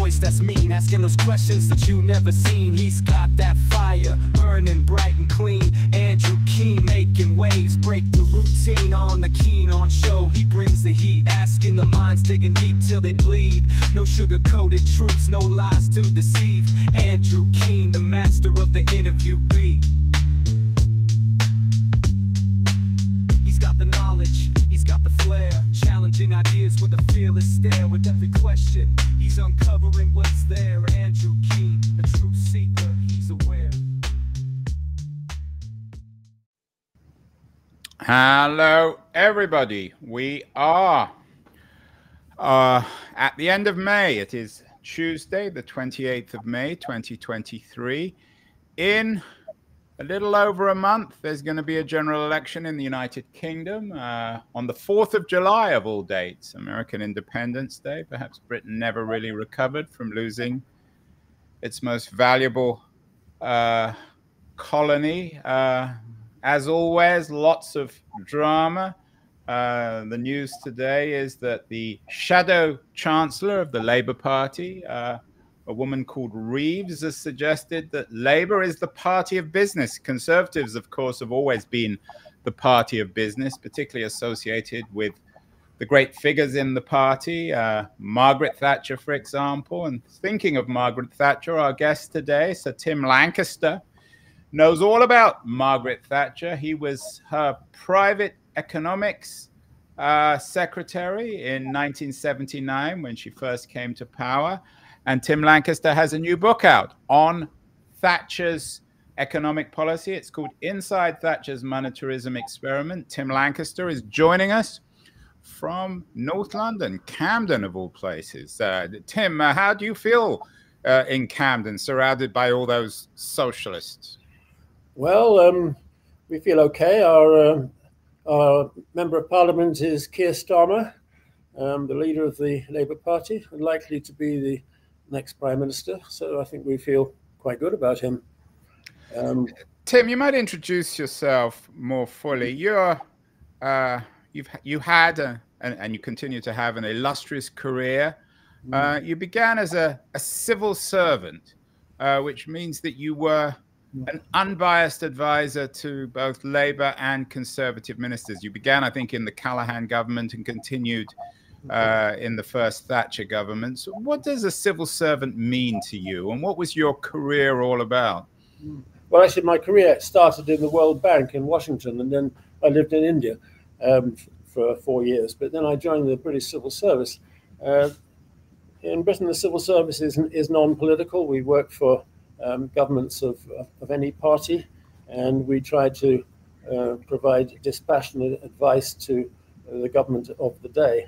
voice that's mean, asking those questions that you never seen. He's got that fire, burning bright and clean. Andrew Keen making waves, break the routine on the Keen on show. He brings the heat, asking the minds, digging deep till they bleed. No sugar-coated truths, no lies to deceive. Andrew Keen, the master of the interview beat. He's got the knowledge, he's got the flair, challenging ideas with a fearless stare. With every question, he's uncovering what's there. Andrew Keen, the truth seeker, he's aware. Hello, everybody. We are at the end of May. It is Tuesday, the 28th of May, 2023. In a little over a month, there's going to be a general election in the United Kingdom on the 4th of July of all dates, American Independence Day. Perhaps Britain never really recovered from losing its most valuable colony. As always, lots of drama. The news today is that the shadow chancellor of the Labour Party, a woman called Reeves, has suggested that Labour is the party of business. Conservatives, of course, have always been the party of business, particularly associated with the great figures in the party, Margaret Thatcher, for example. And thinking of Margaret Thatcher, our guest today, Sir Tim Lankester, knows all about Margaret Thatcher. He was her private economics secretary in 1979 when she first came to power. And Tim Lankester has a new book out on Thatcher's economic policy. It's called Inside Thatcher's Monetarism Experiment. Tim Lankester is joining us from North London, Camden of all places. Tim, how do you feel in Camden, surrounded by all those socialists? Well, we feel okay. Our Member of Parliament is Keir Starmer, the leader of the Labour Party, and likely to be the next Prime Minister. So I think we feel quite good about him. Tim, you might introduce yourself more fully. You had and you continue to have an illustrious career. You began as a civil servant, which means that you were an unbiased advisor to both Labour and Conservative ministers. You began, I think, in the Callaghan government and continued in the first Thatcher government. So what does a civil servant mean to you, and what was your career all about? Well, actually, my career started in the World Bank in Washington, and then I lived in India for 4 years. But then I joined the British Civil Service. In Britain, the civil service is non-political. We work for governments of any party, and we try to provide dispassionate advice to the government of the day.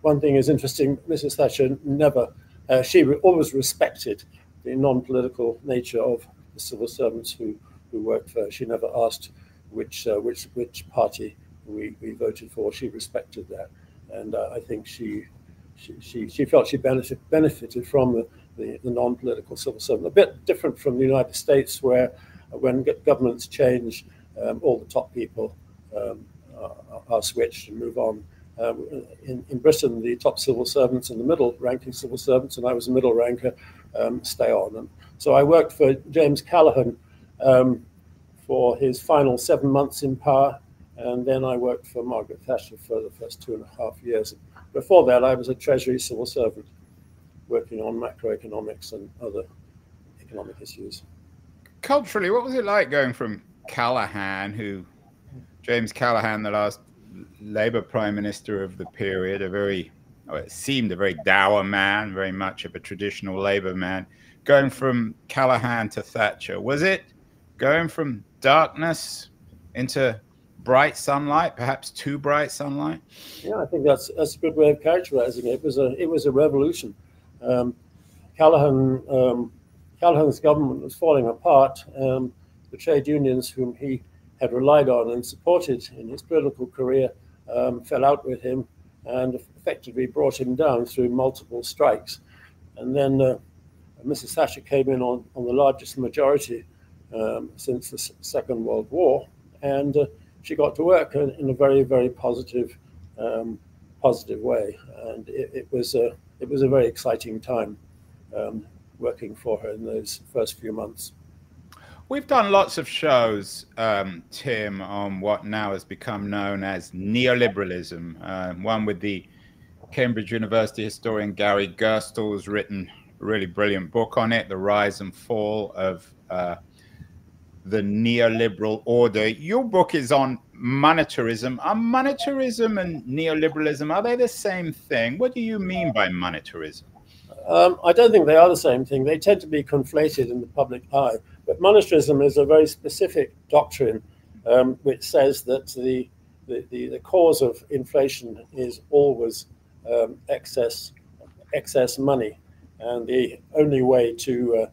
One thing is interesting, Mrs. Thatcher she always respected the non-political nature of the civil servants who worked for her. She never asked which party we voted for. She respected that, and I think she felt she benefited from the non-political civil servant. A bit different from the United States, where when governments change, all the top people are switched and move on. In Britain, the top civil servants and the middle-ranking civil servants, and I was a middle ranker, stay on. And so I worked for James Callaghan for his final 7 months in power, and then I worked for Margaret Thatcher for the first 2.5 years. Before that, I was a Treasury civil servant working on macroeconomics and other economic issues. Culturally, what was it like going from Callaghan, James Callaghan, the last Labour Prime Minister of the period, it seemed a very dour man, very much of a traditional Labour man, going from Callaghan to Thatcher? Was it going from darkness into bright sunlight, perhaps too bright sunlight? Yeah, I think that's a good way of characterizing it. It was a revolution. Callaghan's government was falling apart. The trade unions whom he had relied on and supported in his political career fell out with him and effectively brought him down through multiple strikes. And then Mrs. Thatcher came in on the largest majority since the Second World War, and she got to work in a very, very positive positive way. And it was a very exciting time working for her in those first few months. We've done lots of shows, Tim, on what now has become known as neoliberalism. One with the Cambridge University historian Gary Gerstle has written a really brilliant book on it, The Rise and Fall of the Neoliberal Order. Your book is on monetarism. Are monetarism and neoliberalism, are they the same thing? What do you mean by monetarism? I don't think they are the same thing. They tend to be conflated in the public eye. But monetarism is a very specific doctrine which says that the cause of inflation is always excess money. And the only way to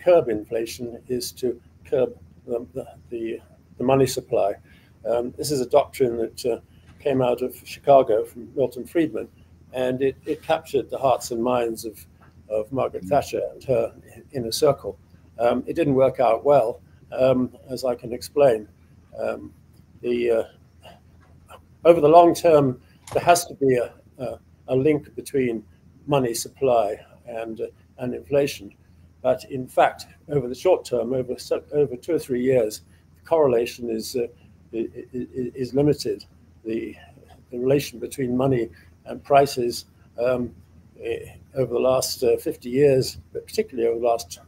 curb inflation is to curb the money supply. This is a doctrine that came out of Chicago from Milton Friedman, and it captured the hearts and minds of Margaret Thatcher and her inner circle. It didn't work out well, as I can explain. Over the long term, there has to be a link between money supply and inflation. But in fact, over the short term, over 2 or 3 years, the correlation is limited. The relation between money and prices over the last 50 years, but particularly over the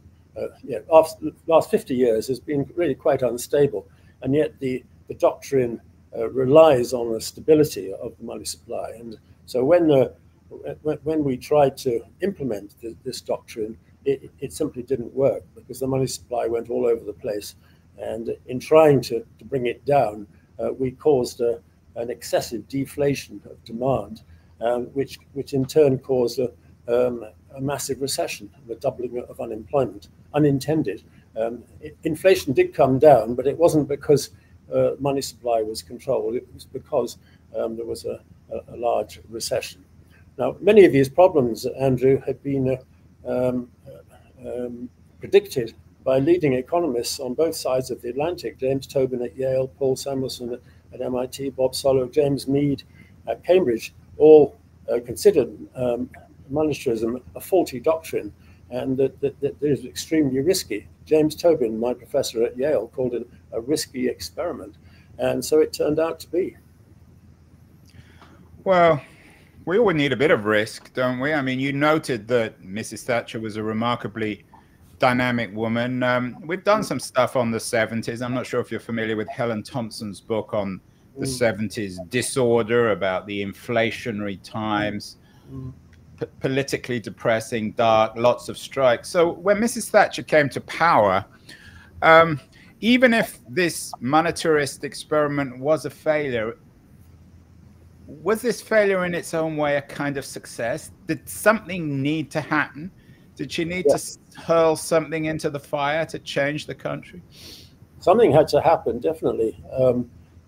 last 50 years, has been really quite unstable. And yet the doctrine relies on the stability of the money supply. And so when we tried to implement this doctrine, it simply didn't work because the money supply went all over the place. And in trying to bring it down, we caused an excessive deflation of demand, which in turn caused a massive recession, the doubling of unemployment, unintended. Inflation did come down, but it wasn't because money supply was controlled. It was because there was a large recession. Now, many of these problems, Andrew, had been predicted by leading economists on both sides of the Atlantic: James Tobin at Yale, Paul Samuelson at MIT, Bob Solow, James Mead at Cambridge, all considered monetarism a faulty doctrine and that it is extremely risky. James Tobin, my professor at Yale, called it a risky experiment. And so it turned out to be. Well, we all need a bit of risk, don't we? I mean, you noted that Mrs. Thatcher was a remarkably dynamic woman. We've done some stuff on the 70s. I'm not sure if you're familiar with Helen Thompson's book on the 70s disorder, about the inflationary times, politically depressing, dark, lots of strikes. So when Mrs. Thatcher came to power, even if this monetarist experiment was a failure, was this failure in its own way a kind of success? Did something need to happen? Did she need to hurl something into the fire to change the country? Something had to happen, definitely.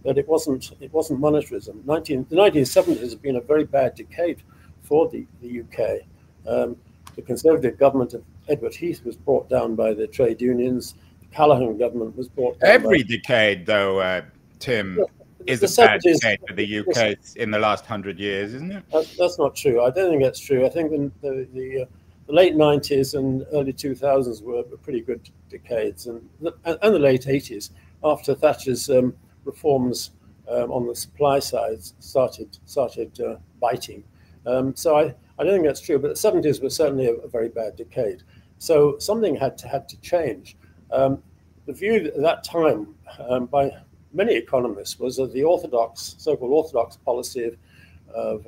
But it wasn't monetarism. The 1970s has been a very bad decade for the UK. The Conservative government of Edward Heath was brought down by the trade unions. The Callaghan government was brought down. Every decade, though, Tim, is a bad decade for the UK in the last 100 years, isn't it? That's not true. I don't think that's true. I think the late 90s and early 2000s were pretty good decades, and the late 80s, after Thatcher's reforms on the supply side started biting. So I don't think that's true, but the 70s was certainly a very bad decade. So something had to change. The view at that time by many economists was that the so-called orthodox policy of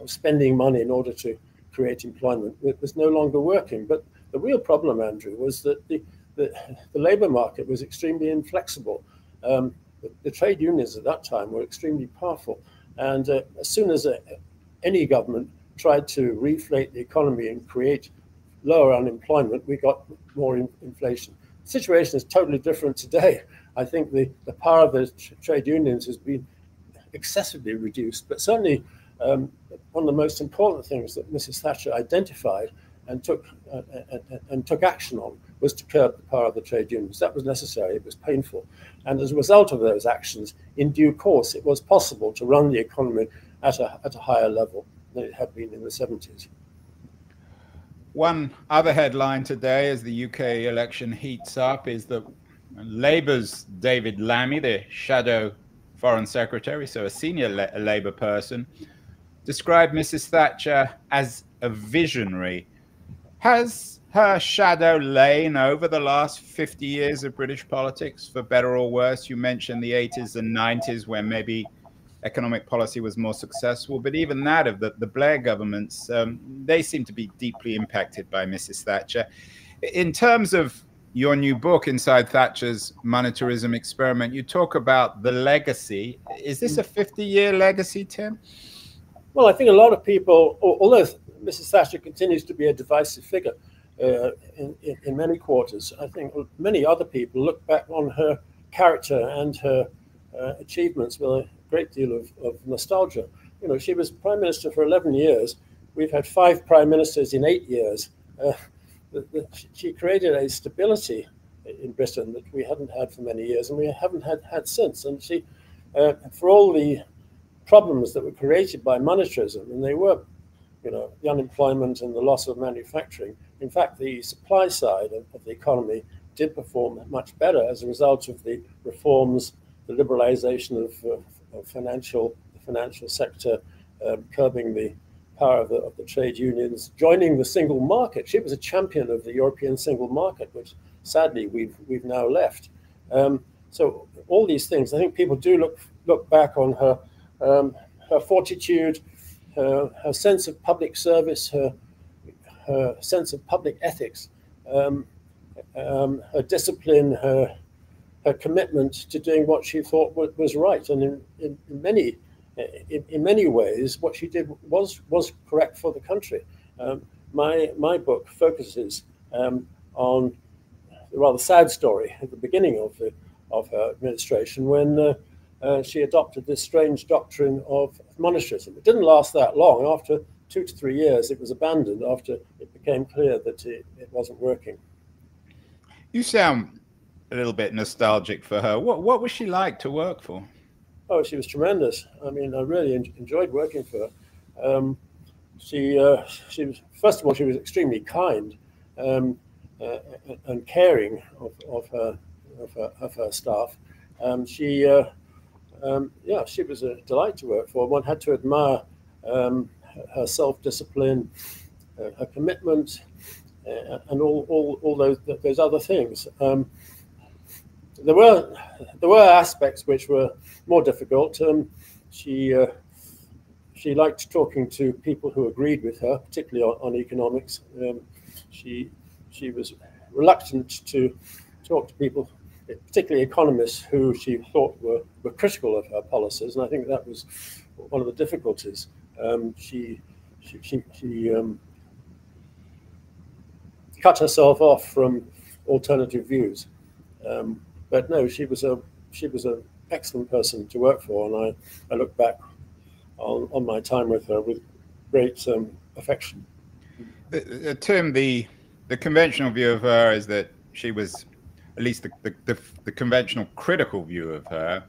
spending money in order to create employment was no longer working. But the real problem, Andrew, was that the labour market was extremely inflexible. The trade unions at that time were extremely powerful, and as soon as any government tried to reflate the economy and create lower unemployment, we got more inflation. The situation is totally different today. I think the power of the trade unions has been excessively reduced, but certainly one of the most important things that Mrs. Thatcher identified and took action on was to curb the power of the trade unions. That was necessary. It was painful. And as a result of those actions, in due course, it was possible to run the economy at a higher level than it had been in the 70s. One other headline today, as the UK election heats up, is that Labour's David Lammy, the shadow foreign secretary, so a senior Labour person, described Mrs. Thatcher as a visionary. Has her shadow lain over the last 50 years of British politics, for better or worse? You mentioned the 80s and 90s, where maybe economic policy was more successful, but even that of the Blair governments, they seem to be deeply impacted by Mrs. Thatcher. In terms of your new book, Inside Thatcher's Monetarism Experiment, you talk about the legacy. Is this a 50-year legacy, Tim? Well, I think a lot of people, although Mrs. Thatcher continues to be a divisive figure in many quarters, I think many other people look back on her character and her achievements with a great deal of nostalgia. You know, she was Prime Minister for 11 years. We've had 5 Prime Ministers in 8 years. She created a stability in Britain that we hadn't had for many years, and we haven't had since. And she, for all the problems that were created by monetarism, and they were, you know, the unemployment and the loss of manufacturing. In fact, the supply side of the economy did perform much better as a result of the reforms, the liberalization of the financial sector, curbing the power of the trade unions, joining the single market. She was a champion of the European single market, which sadly we've now left. So all these things, I think people do look back on her fortitude, her sense of public service, her sense of public ethics, her discipline, her commitment to doing what she thought was right, and in many ways, what she did was correct for the country. My book focuses on the rather sad story at the beginning of her administration, when she adopted this strange doctrine of monetarism. It didn't last that long. After 2 to 3 years, it was abandoned after it became clear that it wasn't working. You sound a little bit nostalgic for her. What was she like to work for? Oh, she was tremendous. I mean, I really enjoyed working for her. She was, first of all, she was extremely kind and caring of her staff. She was a delight to work for. One had to admire her self-discipline, her commitment, and all those other things. There were aspects which were more difficult. She liked talking to people who agreed with her, particularly on economics. She was reluctant to talk to people, particularly economists, who she thought were critical of her policies, and I think that was one of the difficulties. She cut herself off from alternative views. But no, she was an excellent person to work for, and I look back on my time with her with great affection. Tim, the conventional view of her is that she was, at least the conventional critical view of her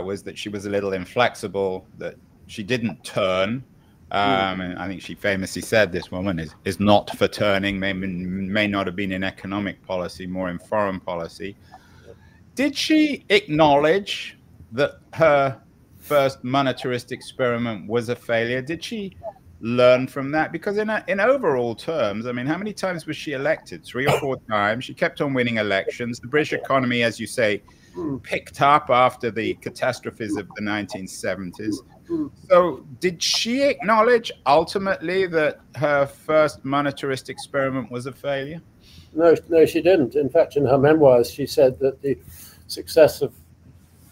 was that she was a little inflexible, that she didn't turn. And I think she famously said, this woman is not for turning, may not have been in economic policy, more in foreign policy. Did she acknowledge that her first monetarist experiment was a failure? Did she learn from that? Because in overall terms, I mean, how many times was she elected? 3 or 4 times. She kept on winning elections. The British economy, as you say, picked up after the catastrophes of the 1970s. So did she acknowledge ultimately that her first monetarist experiment was a failure? No, she didn't. In fact, in her memoirs, she said that the success of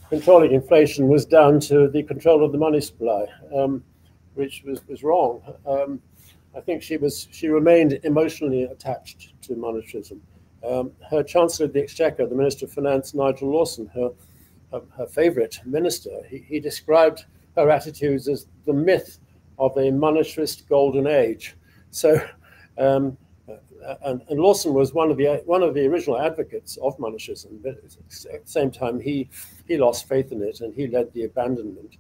controlling inflation was down to the control of the money supply, which was wrong. I think she remained emotionally attached to monetarism. Her Chancellor of the Exchequer, the Minister of Finance, Nigel Lawson, her favourite minister, he described her attitudes as the myth of a monetarist golden age. So, and Lawson was one of the original advocates of monetarism, but at the same time he lost faith in it and he led the abandonment.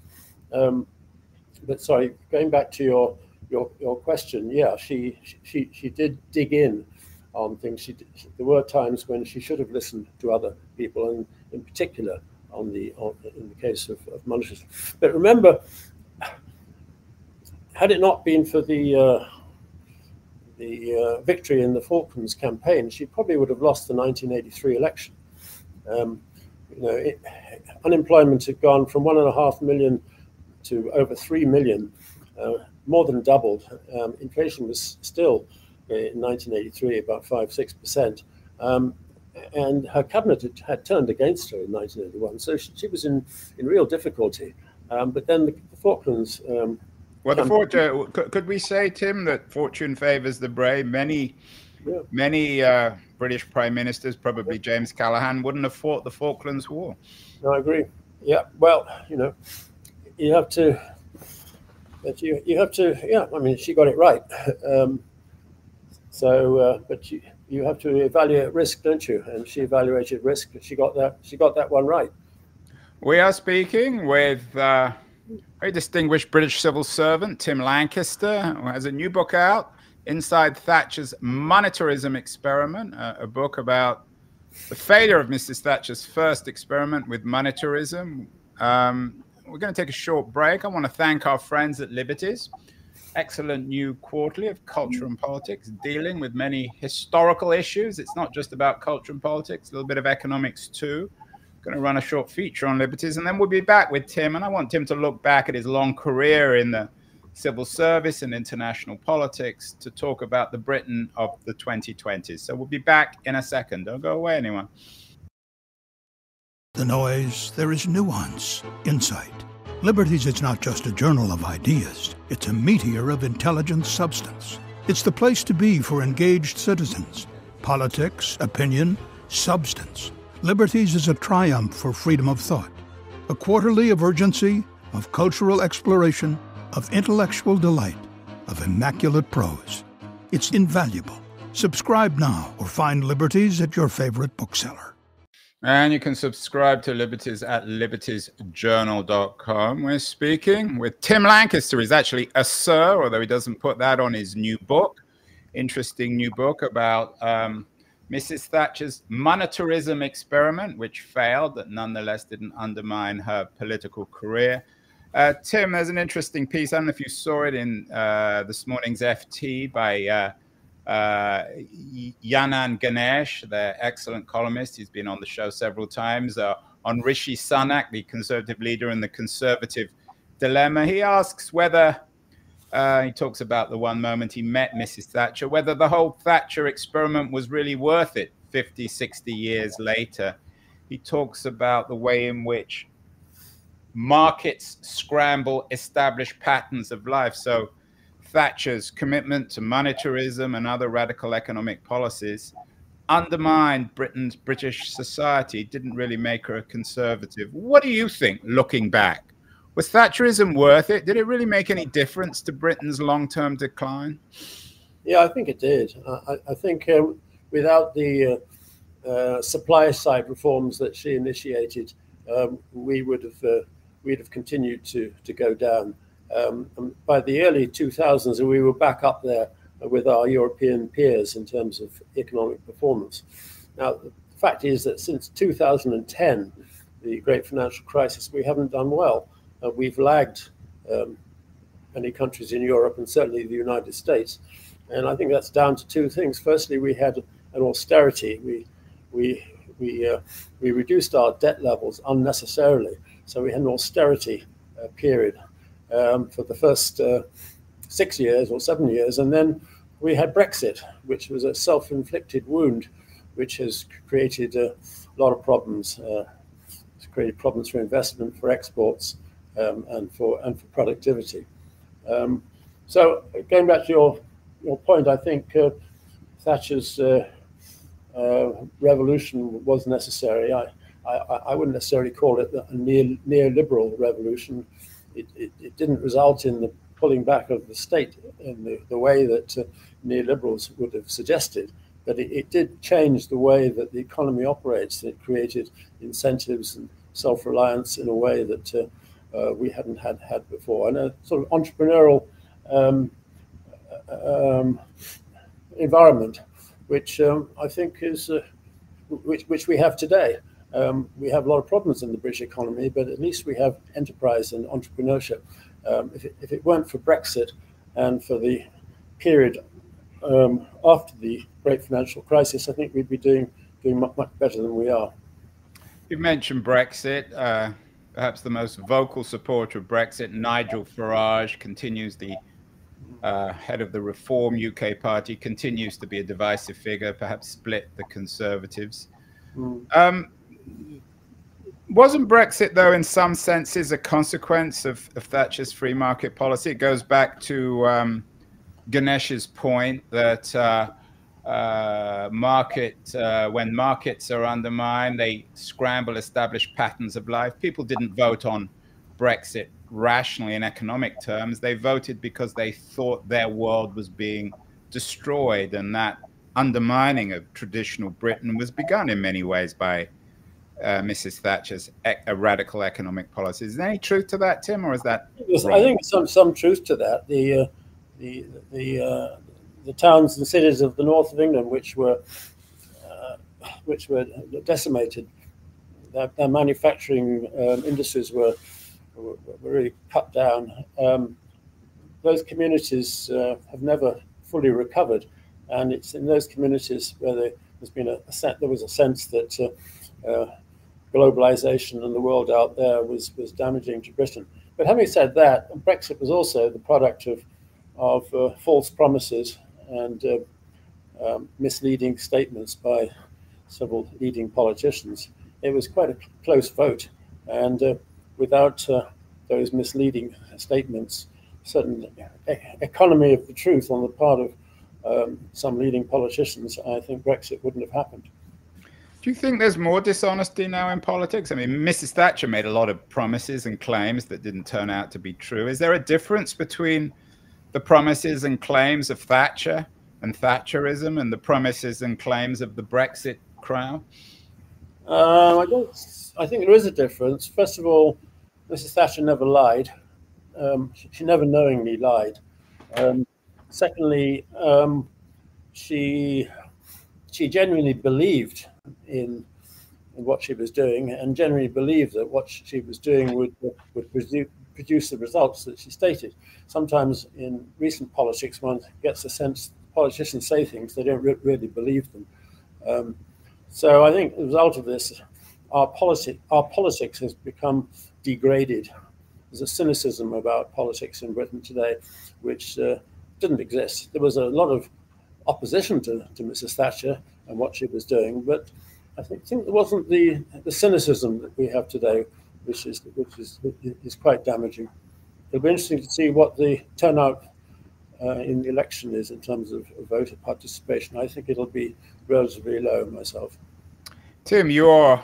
but sorry, going back to your question, yeah, she did dig in on things. There were times when she should have listened to other people, and in particular in the case of monetarism. But remember, had it not been for the victory in the Falklands campaign, she probably would have lost the 1983 election. Unemployment had gone from 1.5 million to over 3 million, more than doubled. Inflation was still in 1983 about 5-6%, and her cabinet had turned against her in 1981, so she was in real difficulty. But then the Falklands. Could we say, Tim, that fortune favors the brave? Many British prime ministers, probably James Callaghan, wouldn't have fought the Falklands War. No, I agree. Yeah, well, you have to. But you have to. Yeah, I mean, she got it right. But you have to evaluate risk, don't you? And she evaluated risk. She got that one right. We are speaking with very distinguished British civil servant Tim Lankester, who has a new book out, Inside Thatcher's Monetarism Experiment, a book about the failure of Mrs. Thatcher's first experiment with monetarism. We're going to take a short break. I want to thank our friends at Liberties. Excellent new quarterly of culture and politics, dealing with many historical issues. It's not just about culture and politics, a little bit of economics too. Going to run a short feature on Liberties, and then we'll be back with Tim. And I want Tim to look back at his long career in the civil service and international politics to talk about the Britain of the 2020s. So we'll be back in a second. Don't go away, anyone. The noise, there is nuance, insight. Liberties is not just a journal of ideas. It's a meteor of intelligent substance. It's the place to be for engaged citizens. Politics, opinion, substance. Liberties is a triumph for freedom of thought. A quarterly of urgency, of cultural exploration, of intellectual delight, of immaculate prose. It's invaluable. Subscribe now or find Liberties at your favorite bookseller. And you can subscribe to Liberties at libertiesjournal.com. We're speaking with Tim Lankester. He's actually a Sir, although he doesn't put that on his new book. Interesting new book about Mrs. Thatcher's monetarism experiment, which failed, but nonetheless didn't undermine her political career. Tim, there's an interesting piece. I don't know if you saw it in this morning's FT by Yanan Ganesh, the excellent columnist. He's been on the show several times, on Rishi Sunak, the Conservative leader, and the Conservative dilemma. He asks whether, he talks about the one moment he met Mrs. Thatcher, whether the whole Thatcher experiment was really worth it 50, 60 years later. He talks about the way in which markets scramble established patterns of life. So Thatcher's commitment to monetarism and other radical economic policies undermined British society, didn't really make her a conservative. What do you think, looking back? Was Thatcherism worth it? Did it really make any difference to Britain's long-term decline? Yeah, I think it did. I think without the supply-side reforms that she initiated, we'd have continued to go down. By the early 2000s, we were back up there with our European peers in terms of economic performance. Now, the fact is that since 2010, the great financial crisis, we haven't done well. We've lagged many countries in Europe and certainly the United States. And I think that's down to two things. Firstly, we had an austerity. We reduced our debt levels unnecessarily. So we had an austerity period for the first 6 years or 7 years. And then we had Brexit, which was a self-inflicted wound, which has created a lot of problems. It's created problems for investment, for exports, and for productivity. So going back to your point, I think Thatcher's revolution was necessary. I wouldn't necessarily call it a neoliberal revolution. It didn't result in the pulling back of the state in the way that neoliberals would have suggested, but it did change the way that the economy operates. It created incentives and self-reliance in a way that we hadn't had before, and a sort of entrepreneurial environment, which I think is which we have today. We have a lot of problems in the British economy, but at least we have enterprise and entrepreneurship. If it weren't for Brexit and for the period after the great financial crisis, I think we'd be doing much better than we are. You mentioned Brexit. Perhaps the most vocal supporter of Brexit, Nigel Farage, continues the head of the Reform UK party, continues to be a divisive figure, perhaps split the Conservatives. Wasn't Brexit, though, in some senses a consequence of Thatcher's free market policy? It goes back to Ganesh's point that when markets are undermined, they scramble established patterns of life. People didn't vote on Brexit rationally in economic terms. They voted because they thought their world was being destroyed, and that undermining of traditional Britain was begun in many ways by Mrs. Thatcher's radical economic policies. Is there any truth to that, Tim, or is that wrong? I think some truth to that. The towns and cities of the north of England, which were decimated, their manufacturing industries were really cut down. Those communities have never fully recovered, and it's in those communities where there was a sense that globalization and the world out there was damaging to Britain. But having said that, Brexit was also the product of false promises and misleading statements by several leading politicians. It was quite a close vote, and without those misleading statements, certain economy of the truth on the part of some leading politicians, I think Brexit wouldn't have happened. Do you think there's more dishonesty now in politics? I mean, Mrs. Thatcher made a lot of promises and claims that didn't turn out to be true. Is there a difference between the promises and claims of Thatcher and Thatcherism and the promises and claims of the Brexit crowd? I think there is a difference. First of all, Mrs. Thatcher never lied. She never knowingly lied. Secondly, she genuinely believed in what she was doing, and genuinely believed that what she was doing would produce the results that she stated. Sometimes in recent politics, one gets a sense politicians say things, they don't really believe them. So I think the result of this, our politics has become degraded. There's a cynicism about politics in Britain today, which didn't exist. There was a lot of opposition to Mrs. Thatcher and what she was doing, but I think there wasn't the cynicism that we have today, which is quite damaging. It'll be interesting to see what the turnout in the election is in terms of voter participation. I think it'll be relatively low myself. Tim, you're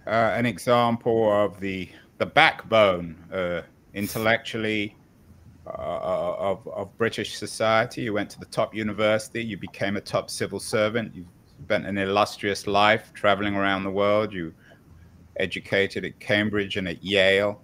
an example of the backbone intellectually of British society. You went to the top university, you became a top civil servant, you spent an illustrious life traveling around the world, you educated at Cambridge and at Yale.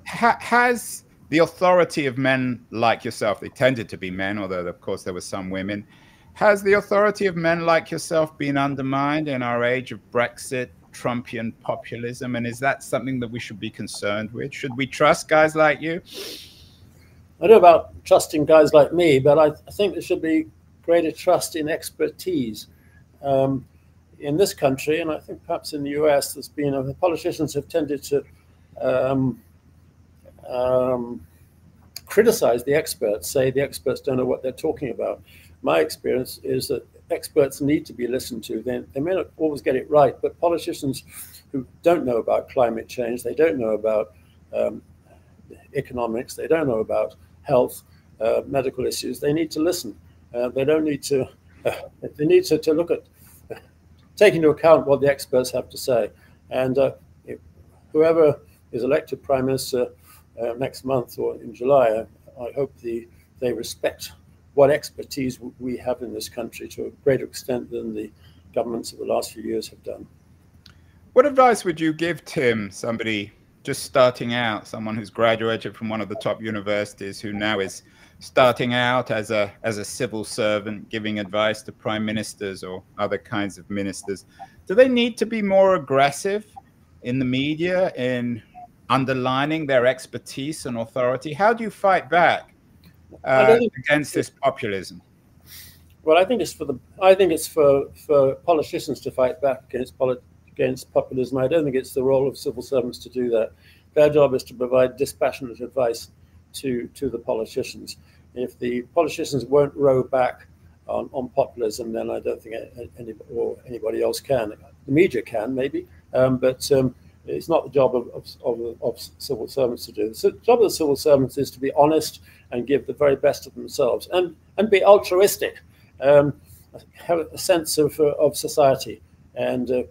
Has the authority of men like yourself, they tended to be men, although of course there were some women, has the authority of men like yourself been undermined in our age of Brexit, Trumpian populism, and is that something that we should be concerned with? Should we trust guys like you? I don't know about trusting guys like me, but I think there should be greater trust in expertise. In this country, and I think perhaps in the US, there's been the politicians have tended to criticize the experts, say the experts don't know what they're talking about. My experience is that experts need to be listened to. They may not always get it right, but politicians who don't know about climate change, they don't know about economics, they don't know about health, medical issues, they need to listen. They don't need to, they need to look at, take into account what the experts have to say. And whoever is elected Prime Minister next month or in July, I hope they respect what expertise we have in this country to a greater extent than the governments of the last few years have done. What advice would you give, Tim, somebody just starting out, someone who's graduated from one of the top universities, who now is starting out as a civil servant, giving advice to prime ministers or other kinds of ministers, do they need to be more aggressive in the media in underlining their expertise and authority? How do you fight back against this populism? Well, I think it's for politicians to fight back against populism. I don't think it's the role of civil servants to do that. Their job is to provide dispassionate advice to the politicians. If the politicians won't row back on populism, then I don't think anybody else can. The media can, maybe, but it's not the job of civil servants to do. The job of the civil servants is to be honest and give the very best of themselves, and be altruistic, have a sense of society, and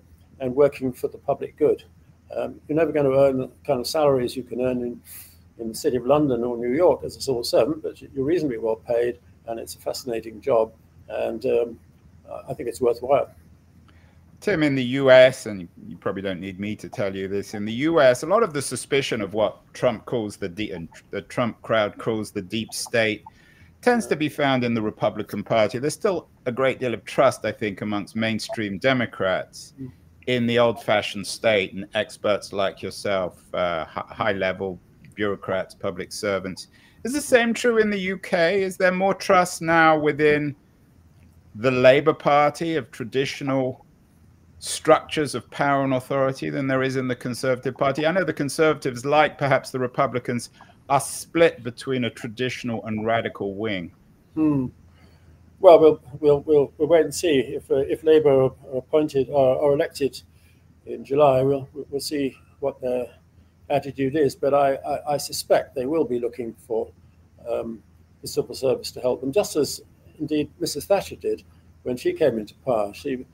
working for the public good. You're never going to earn the kind of salaries you can earn in the city of London or New York as a civil servant, but you're reasonably well paid, and it's a fascinating job, and I think it's worthwhile. Tim, in the US, and you probably don't need me to tell you this, in the US, a lot of the suspicion of what Trump calls the Trump crowd calls the deep state tends to be found in the Republican Party. There's still a great deal of trust, I think, amongst mainstream Democrats in the old-fashioned state and experts like yourself, high-level bureaucrats, public servants. Is the same true in the UK? Is there more trust now within the Labour Party of traditional structures of power and authority than there is in the Conservative Party? I know the Conservatives, like perhaps the Republicans, are split between a traditional and radical wing. Well, we'll wait and see. If Labour are appointed or elected in July, we'll see what their attitude is. But I suspect they will be looking for the civil service to help them, just as indeed Mrs. Thatcher did when she came into power. She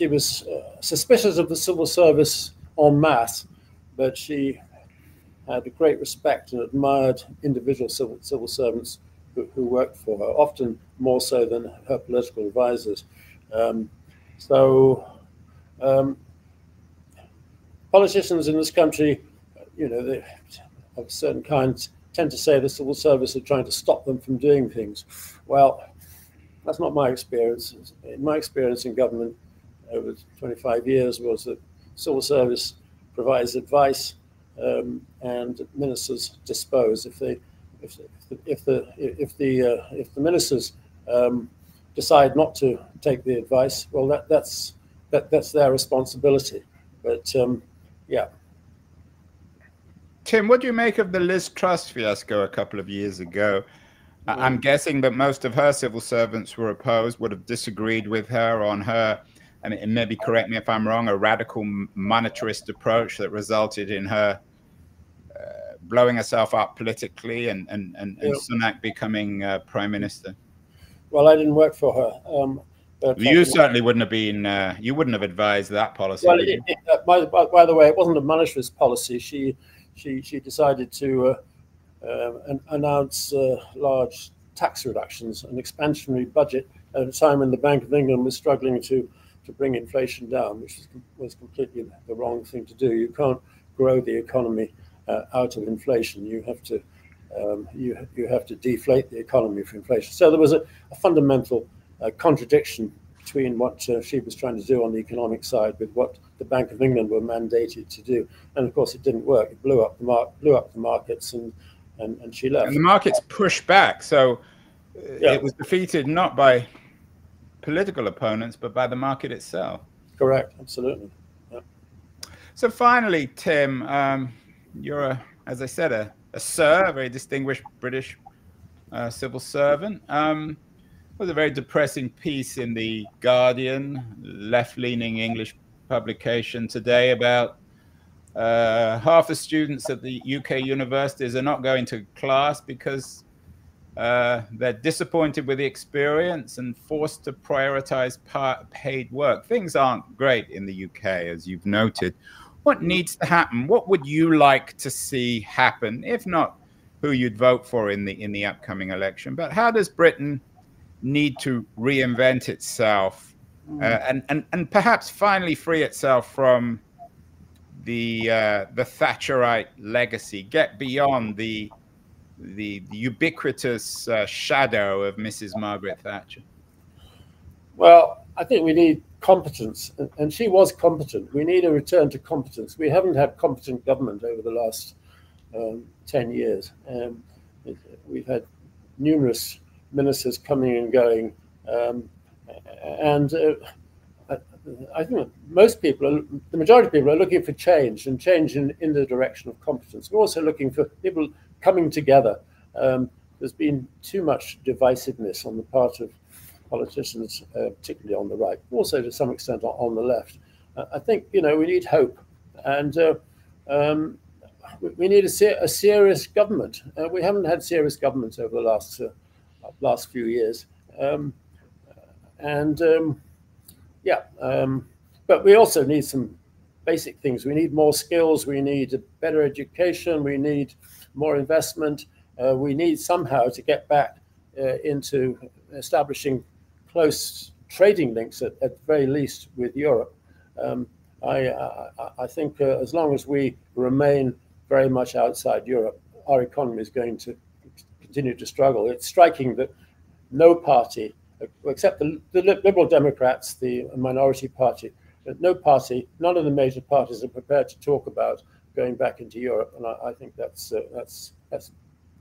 was suspicious of the civil service en masse, but she had a great respect and admired individual civil servants who worked for her, often more so than her political advisors. Politicians in this country, they of a certain kind, tend to say the civil service are trying to stop them from doing things. Well, that's not my experience. My experience in government over 25 years was that civil service provides advice and ministers dispose. If the ministers decide not to take the advice, well, that's their responsibility. But yeah. Tim, what do you make of the Liz Truss fiasco a couple of years ago? I'm guessing that most of her civil servants were opposed, would have disagreed with her on her, and maybe correct me if I'm wrong, a radical monetarist approach that resulted in her blowing herself up politically and Sunak becoming prime minister. Well, I didn't work for her. But you certainly wouldn't have been, you wouldn't have advised that policy. Well, by the way, it wasn't a monetarist policy. She decided to announce large tax reductions, an expansionary budget at a time when the Bank of England was struggling to bring inflation down, which was completely the wrong thing to do. You can't grow the economy out of inflation. You have to deflate the economy for inflation. So there was a fundamental contradiction between what she was trying to do on the economic side with what the Bank of England were mandated to do, and of course it didn't work. It blew up the markets, and she left. And the markets pushed back, so it was defeated not by political opponents, but by the market itself. Correct, absolutely. Yeah. So finally, Tim, you're, as I said, a sir, a very distinguished British civil servant. It was a very depressing piece in the Guardian, left-leaning English publication today, about half the students at the UK universities are not going to class because they're disappointed with the experience and forced to prioritize paid work. Things aren't great in the UK, as you've noted. What needs to happen? What would you like to see happen, if not who you'd vote for in the upcoming election? But how does Britain need to reinvent itself and perhaps finally free itself from Thatcherite legacy, get beyond the ubiquitous shadow of Mrs. Margaret Thatcher? Well, I think we need competence, and she was competent. We need a return to competence. We haven't had competent government over the last 10 years. We've had numerous ministers coming and going, and I think most people, the majority of people, are looking for change, and change in the direction of competence. We're also looking for people coming together. There's been too much divisiveness on the part of politicians, particularly on the right, also to some extent on the left. I think, we need hope, and we need a serious government. We haven't had serious governments over the last few years, but we also need some basic things. We need more skills. We need a better education. We need more investment. We need somehow to get back into establishing close trading links, at the very least, with Europe. I think as long as we remain very much outside Europe, our economy is going to continue to struggle. It's striking that no party, except the Liberal Democrats, the minority party, none of the major parties are prepared to talk about going back into Europe, and I think that's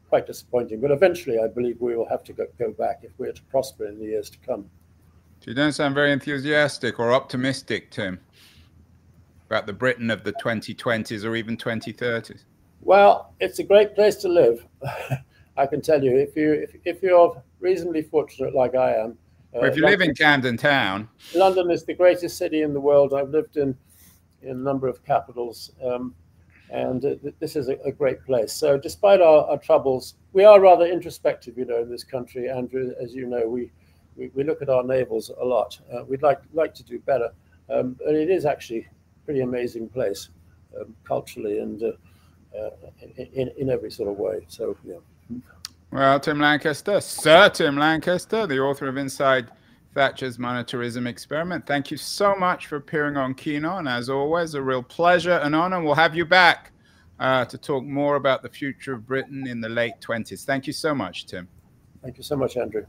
quite disappointing. But eventually, I believe we will have to go back if we're to prosper in the years to come. You don't sound very enthusiastic or optimistic, Tim, about the Britain of the 2020s or even 2030s. Well, it's a great place to live. I can tell you, if you're reasonably fortunate like I am. Well, if you live in Camden Town. London is the greatest city in the world. I've lived in a number of capitals, and this is a great place. So despite our troubles, we are rather introspective, in this country, Andrew. As you know, we look at our neighbours a lot. We'd like to do better, but it is actually a pretty amazing place, culturally and in every sort of way. So, yeah. Well, Tim Lankester, Sir Tim Lankester, the author of Inside Thatcher's Monetarism Experiment, thank you so much for appearing on Keen On. As always, a real pleasure and honor. We'll have you back to talk more about the future of Britain in the late 20s. Thank you so much, Tim. Thank you so much, Andrew.